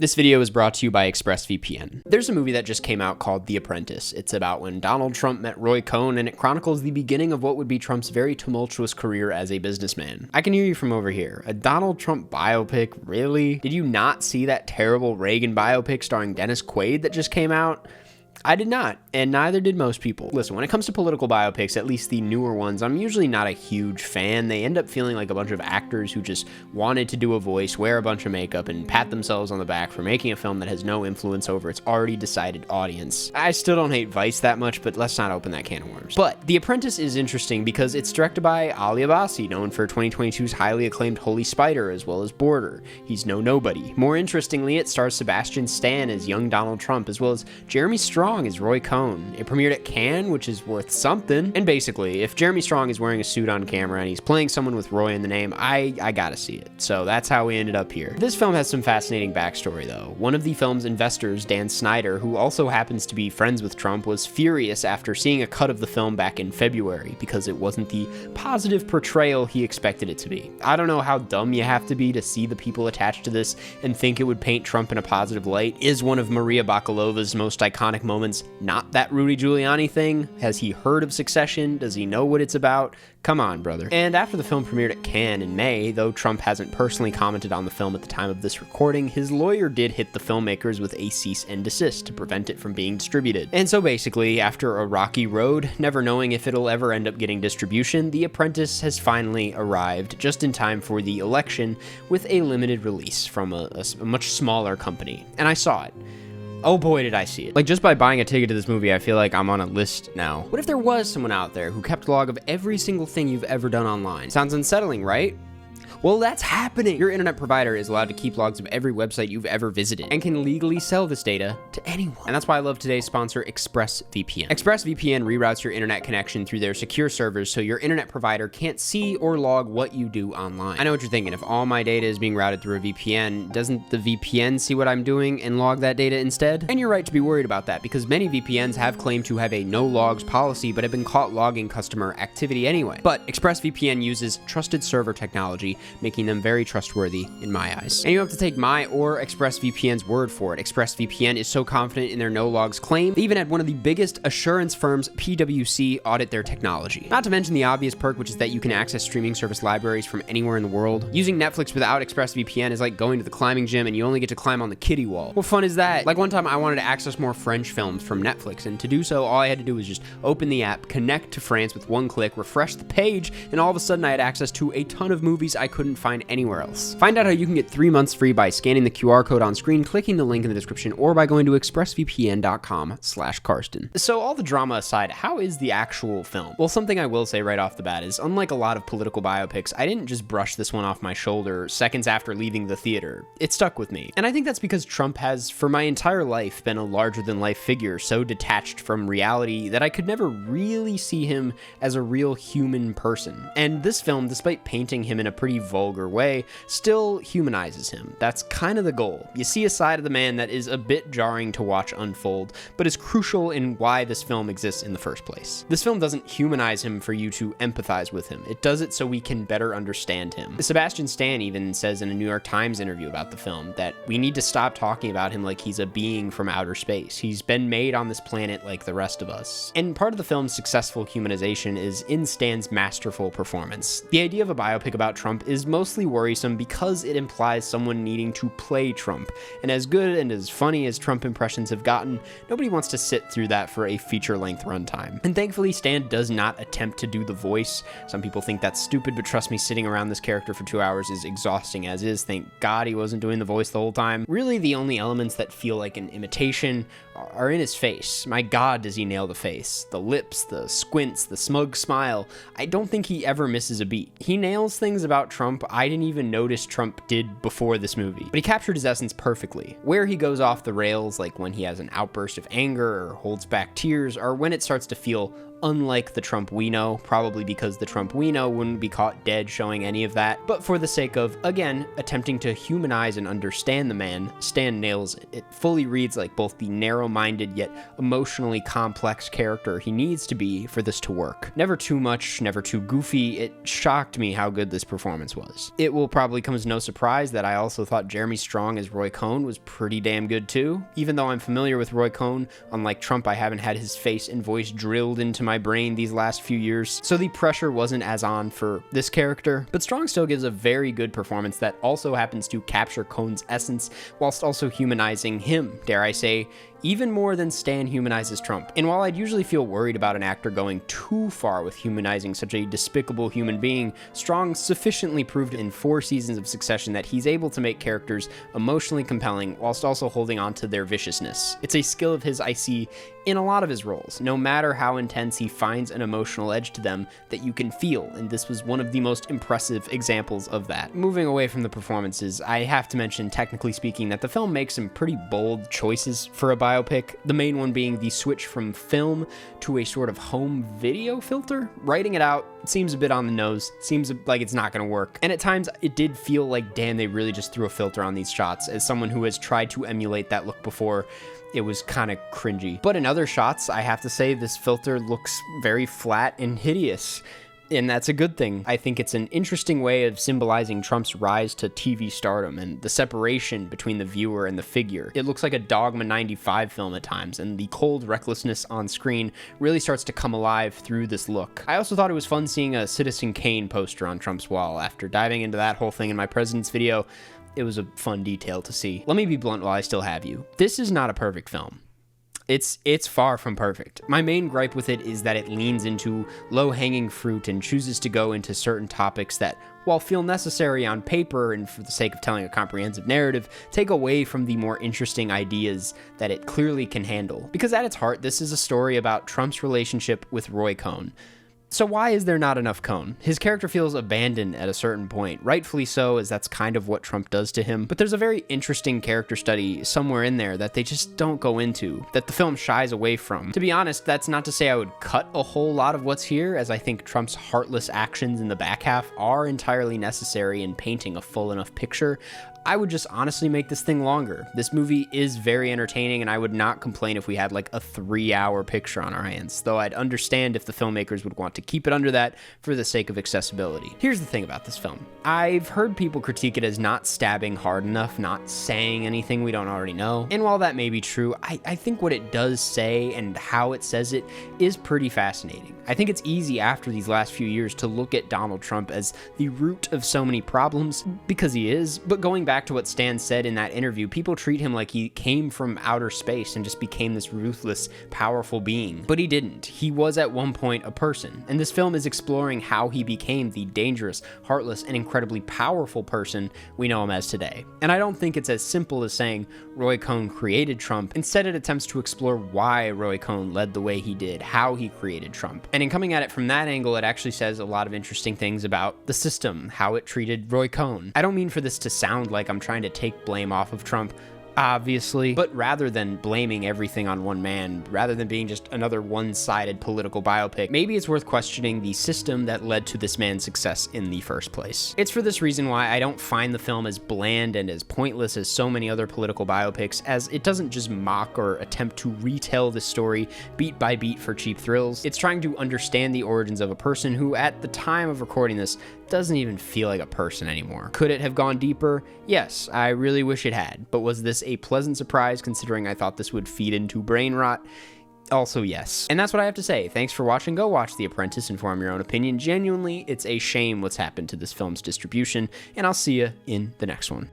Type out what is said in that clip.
This video is brought to you by ExpressVPN. There's a movie that just came out called The Apprentice. It's about when Donald Trump met Roy Cohn, and it chronicles the beginning of what would be Trump's very tumultuous career as a businessman. I can hear you from over here. A Donald Trump biopic? Really? Did you not see that terrible Reagan biopic starring Dennis Quaid that just came out? I did not, and neither did most people. Listen, when it comes to political biopics, at least the newer ones, I'm usually not a huge fan. They end up feeling like a bunch of actors who just wanted to do a voice, wear a bunch of makeup, and pat themselves on the back for making a film that has no influence over its already decided audience. I still don't hate Vice that much, but let's not open that can of worms. But The Apprentice is interesting because it's directed by Ali Abbasi, known for 2022's highly acclaimed Holy Spider, as well as Border. He's no nobody. More interestingly, it stars Sebastian Stan as young Donald Trump, as well as Jeremy Strong as Roy Cohn. It premiered at Cannes, which is worth something. And basically, if Jeremy Strong is wearing a suit on camera and he's playing someone with Roy in the name, I gotta see it. So that's how we ended up here. This film has some fascinating backstory though. One of the film's investors, Dan Snyder, who also happens to be friends with Trump, was furious after seeing a cut of the film back in February because it wasn't the positive portrayal he expected it to be. I don't know how dumb you have to be to see the people attached to this and think it would paint Trump in a positive light. Is one of Maria Bakalova's most iconic moments not that Rudy Giuliani thing? Has he heard of Succession? Does he know what it's about? Come on, brother. And after the film premiered at Cannes in May, though Trump hasn't personally commented on the film at the time of this recording, his lawyer did hit the filmmakers with a cease and desist to prevent it from being distributed. And so basically, after a rocky road, never knowing if it'll ever end up getting distribution, The Apprentice has finally arrived just in time for the election with a limited release from a much smaller company. And I saw it. Oh boy, did I see it. Like, just by buying a ticket to this movie, I feel like I'm on a list now. What if there was someone out there who kept log of every single thing you've ever done online? Sounds unsettling, right? Well, that's happening. Your internet provider is allowed to keep logs of every website you've ever visited and can legally sell this data to anyone. And that's why I love today's sponsor, ExpressVPN. ExpressVPN reroutes your internet connection through their secure servers so your internet provider can't see or log what you do online. I know what you're thinking. If all my data is being routed through a VPN, doesn't the VPN see what I'm doing and log that data instead? And you're right to be worried about that because many VPNs have claimed to have a no logs policy but have been caught logging customer activity anyway. But ExpressVPN uses trusted server technology, making them very trustworthy in my eyes. And you have to take my or ExpressVPN's word for it. ExpressVPN is so confident in their no logs claim, they even had one of the biggest assurance firms, PwC, audit their technology. Not to mention the obvious perk, which is that you can access streaming service libraries from anywhere in the world. Using Netflix without ExpressVPN is like going to the climbing gym and you only get to climb on the kiddie wall. What fun is that? Like one time I wanted to access more French films from Netflix, and to do so, all I had to do was just open the app, connect to France with one click, refresh the page, and all of a sudden I had access to a ton of movies I couldn't find anywhere else. Find out how you can get 3 months free by scanning the QR code on screen, clicking the link in the description, or by going to expressvpn.com/Karsten. So all the drama aside, how is the actual film? Well, something I will say right off the bat is, unlike a lot of political biopics, I didn't just brush this one off my shoulder seconds after leaving the theater. It stuck with me. And I think that's because Trump has, for my entire life, been a larger-than-life figure, so detached from reality that I could never really see him as a real human person. And this film, despite painting him in a pretty vulgar way, still humanizes him. That's kind of the goal. You see a side of the man that is a bit jarring to watch unfold, but is crucial in why this film exists in the first place. This film doesn't humanize him for you to empathize with him. It does it so we can better understand him. Sebastian Stan even says in a New York Times interview about the film that we need to stop talking about him like he's a being from outer space. He's been made on this planet like the rest of us. And part of the film's successful humanization is in Stan's masterful performance. The idea of a biopic about Trump is mostly worrisome because it implies someone needing to play Trump. And as good and as funny as Trump impressions have gotten, nobody wants to sit through that for a feature-length runtime. And thankfully, Stan does not attempt to do the voice. Some people think that's stupid, but trust me, sitting around this character for 2 hours is exhausting as is. Thank God he wasn't doing the voice the whole time. Really, the only elements that feel like an imitation are in his face. My God, does he nail the face. The lips, the squints, the smug smile. I don't think he ever misses a beat. He nails things about Trump I didn't even notice Trump did before this movie, but he captured his essence perfectly. Where he goes off the rails, like when he has an outburst of anger or holds back tears, or when it starts to feel unlike the Trump we know, probably because the Trump we know wouldn't be caught dead showing any of that. But for the sake of, again, attempting to humanize and understand the man, Stan nails it. It fully reads like both the narrow-minded yet emotionally complex character he needs to be for this to work. Never too much, never too goofy. It shocked me how good this performance was. It will probably come as no surprise that I also thought Jeremy Strong as Roy Cohn was pretty damn good too. Even though I'm familiar with Roy Cohn, unlike Trump, I haven't had his face and voice drilled into my brain these last few years, so the pressure wasn't as on for this character, but Strong still gives a very good performance that also happens to capture Cohn's essence whilst also humanizing him, dare I say, even more than Stan humanizes Trump. And while I'd usually feel worried about an actor going too far with humanizing such a despicable human being, Strong sufficiently proved in 4 seasons of Succession that he's able to make characters emotionally compelling whilst also holding on to their viciousness. It's a skill of his I see in a lot of his roles. No matter how intense, he finds an emotional edge to them that you can feel, and this was one of the most impressive examples of that. Moving away from the performances, I have to mention, technically speaking, that the film makes some pretty bold choices for a biopic, the main one being the switch from film to a sort of home video filter. Writing it out, it seems a bit on the nose, seems like it's not going to work, and at times it did feel like, damn, they really just threw a filter on these shots. As someone who has tried to emulate that look before, it was kind of cringy. But in other shots, I have to say this filter looks very flat and hideous. And that's a good thing. I think it's an interesting way of symbolizing Trump's rise to TV stardom and the separation between the viewer and the figure. It looks like a Dogma 95 film at times, and the cold recklessness on screen really starts to come alive through this look. I also thought it was fun seeing a Citizen Kane poster on Trump's wall. After diving into that whole thing in my President's video, it was a fun detail to see. Let me be blunt while I still have you. This is not a perfect film. It's far from perfect. My main gripe with it is that it leans into low-hanging fruit and chooses to go into certain topics that, while feel necessary on paper and for the sake of telling a comprehensive narrative, take away from the more interesting ideas that it clearly can handle. Because at its heart, this is a story about Trump's relationship with Roy Cohn. So why is there not enough Cohn? His character feels abandoned at a certain point, rightfully so, as that's kind of what Trump does to him, but there's a very interesting character study somewhere in there that they just don't go into, that the film shies away from. To be honest, that's not to say I would cut a whole lot of what's here, as I think Trump's heartless actions in the back half are entirely necessary in painting a full enough picture. I would just honestly make this thing longer. This movie is very entertaining, and I would not complain if we had like a 3-hour picture on our hands, though I'd understand if the filmmakers would want to keep it under that for the sake of accessibility. Here's the thing about this film. I've heard people critique it as not stabbing hard enough, not saying anything we don't already know, and while that may be true, I think what it does say and how it says it is pretty fascinating. I think it's easy after these last few years to look at Donald Trump as the root of so many problems, because he is, but going back to what Stan said in that interview, people treat him like he came from outer space and just became this ruthless, powerful being. But he didn't. He was at one point a person, and this film is exploring how he became the dangerous, heartless, and incredibly powerful person we know him as today. And I don't think it's as simple as saying Roy Cohn created Trump. Instead, it attempts to explore why Roy Cohn led the way he did, how he created Trump. And in coming at it from that angle, it actually says a lot of interesting things about the system, how it treated Roy Cohn. I don't mean for this to sound like I'm trying to take blame off of Trump, obviously, but rather than blaming everything on one man, rather than being just another one-sided political biopic, maybe it's worth questioning the system that led to this man's success in the first place. It's for this reason why I don't find the film as bland and as pointless as so many other political biopics, as it doesn't just mock or attempt to retell the story beat by beat for cheap thrills. It's trying to understand the origins of a person who, at the time of recording this, doesn't even feel like a person anymore. Could it have gone deeper? Yes, I really wish it had, but was this a pleasant surprise considering I thought this would feed into brain rot? Also, yes. And that's what I have to say. Thanks for watching. Go watch The Apprentice and form your own opinion. Genuinely, it's a shame what's happened to this film's distribution, and I'll see you in the next one.